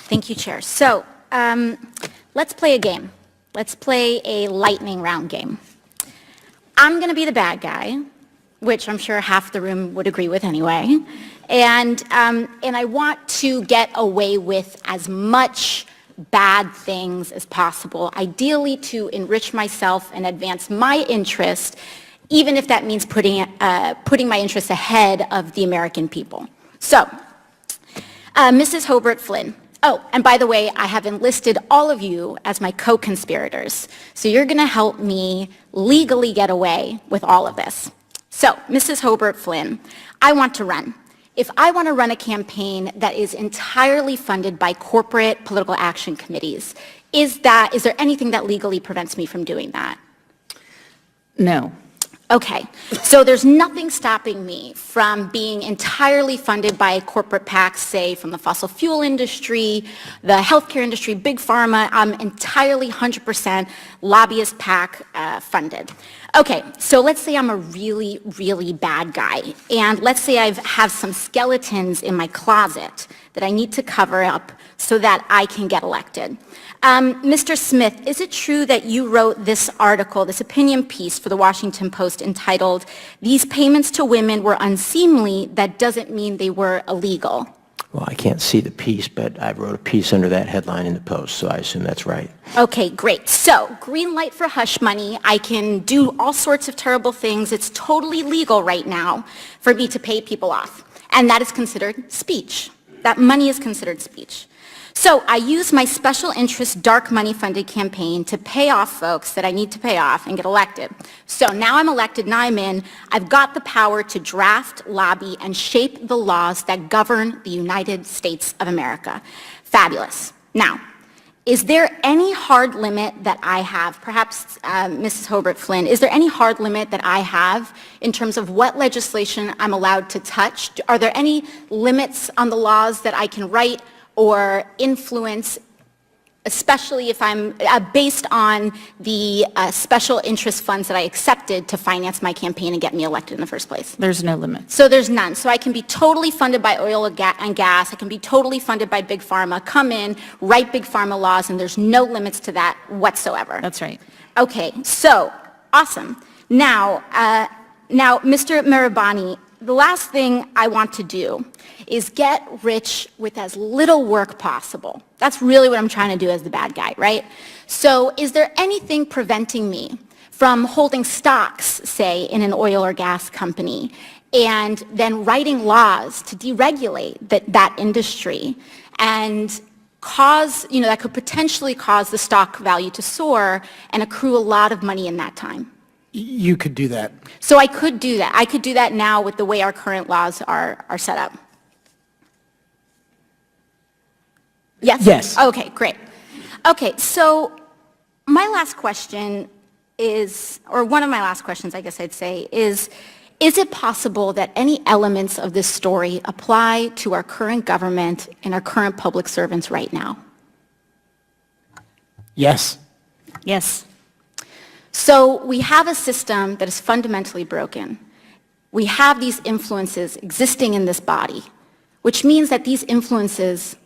Thank you, Chair. So let's play a game. Let's play a lightning round game. I'm going to be the bad guy, which I'm sure half the room would agree with anyway. And I want to get away with as much bad things as possible, ideally to enrich myself and advance my interest, even if that means putting my interests ahead of the American people. So, Mrs. Hobart Flynn. Oh, and by the way, I have enlisted all of you as my co-conspirators. So you're going to help me legally get away with all of this. So, Mrs. Hobart Flynn, I want to run. If I want to run a campaign that is entirely funded by corporate political action committees, is there anything that legally prevents me from doing that? No. Okay, so there's nothing stopping me from being entirely funded by corporate PACs, say from the fossil fuel industry, the healthcare industry, big pharma. I'm entirely 100% lobbyist PAC funded. Okay, so let's say I'm a really, really bad guy, and let's say I have some skeletons in my closet that I need to cover up so that I can get elected. Mr. Smith, is it true that you wrote this article, this opinion piece for the Washington Post entitled, "These payments to women were unseemly, that doesn't mean they were illegal"? Well, I can't see the piece, but I wrote a piece under that headline in the Post, so I assume that's right. Okay, great. So, green light for hush money. I can do all sorts of terrible things. It's totally legal right now for me to pay people off. And that is considered speech. That money is considered speech. So I use my special interest dark money funded campaign to pay off folks that I need to pay off and get elected. So now I'm elected, now I'm in, I've got the power to draft, lobby, and shape the laws that govern the United States of America. Fabulous. Now, is there any hard limit that I have, perhaps Mrs. Hobart Flynn, is there any hard limit that I have in terms of what legislation I'm allowed to touch? Are there any limits on the laws that I can write or influence, especially if I'm based on the special interest funds that I accepted to finance my campaign and get me elected in the first place? There's no limit. So there's none. So I can be totally funded by oil and gas. I can be totally funded by Big Pharma, come in, write Big Pharma laws, and there's no limits to that whatsoever. That's right. Okay, so awesome. Now, Mr. Mirabani, the last thing I want to do is get rich with as little work possible. That's really what I'm trying to do as the bad guy, right? So is there anything preventing me from holding stocks, say, in an oil or gas company, and then writing laws to deregulate that industry and cause, that could potentially cause the stock value to soar and accrue a lot of money in that time? You could do that. So I could do that. I could do that now with the way our current laws are set up. Yes? Yes. Okay, great. Okay, so my last question is, or one of my last questions, I guess I'd say, is it possible that any elements of this story apply to our current government and our current public servants right now? Yes. Yes. So we have a system that is fundamentally broken. We have these influences existing in this body, which means that these influences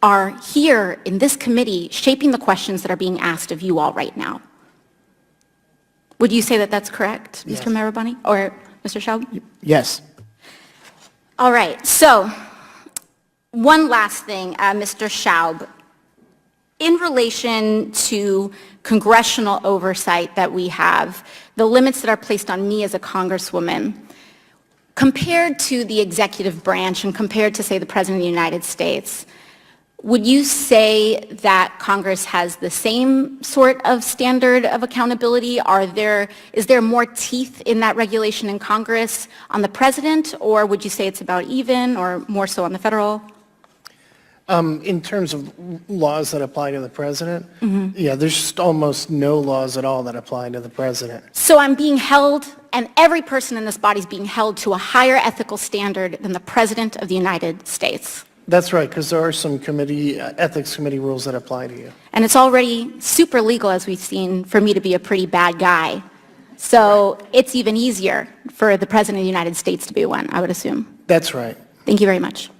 are here in this committee shaping the questions that are being asked of you all right now. Would you say that that's correct, Yes. Mr. Mirabani or Mr. Schaub? Yes. All right, so one last thing, Mr. Schaub. In relation to congressional oversight that we have, the limits that are placed on me as a congresswoman, compared to the executive branch and compared to, say, the President of the United States, would you say that Congress has the same sort of standard of accountability? Is there more teeth in that regulation in Congress on the President, or would you say it's about even, or more so on the federal? In terms of laws that apply to the president, yeah, there's just almost no laws at all that apply to the president. So I'm being held, and every person in this body is being held to a higher ethical standard than the President of the United States. That's right, because there are some ethics committee rules that apply to you. And it's already super legal, as we've seen, for me to be a pretty bad guy. So it's even easier for the President of the United States to be one, I would assume. That's right. Thank you very much.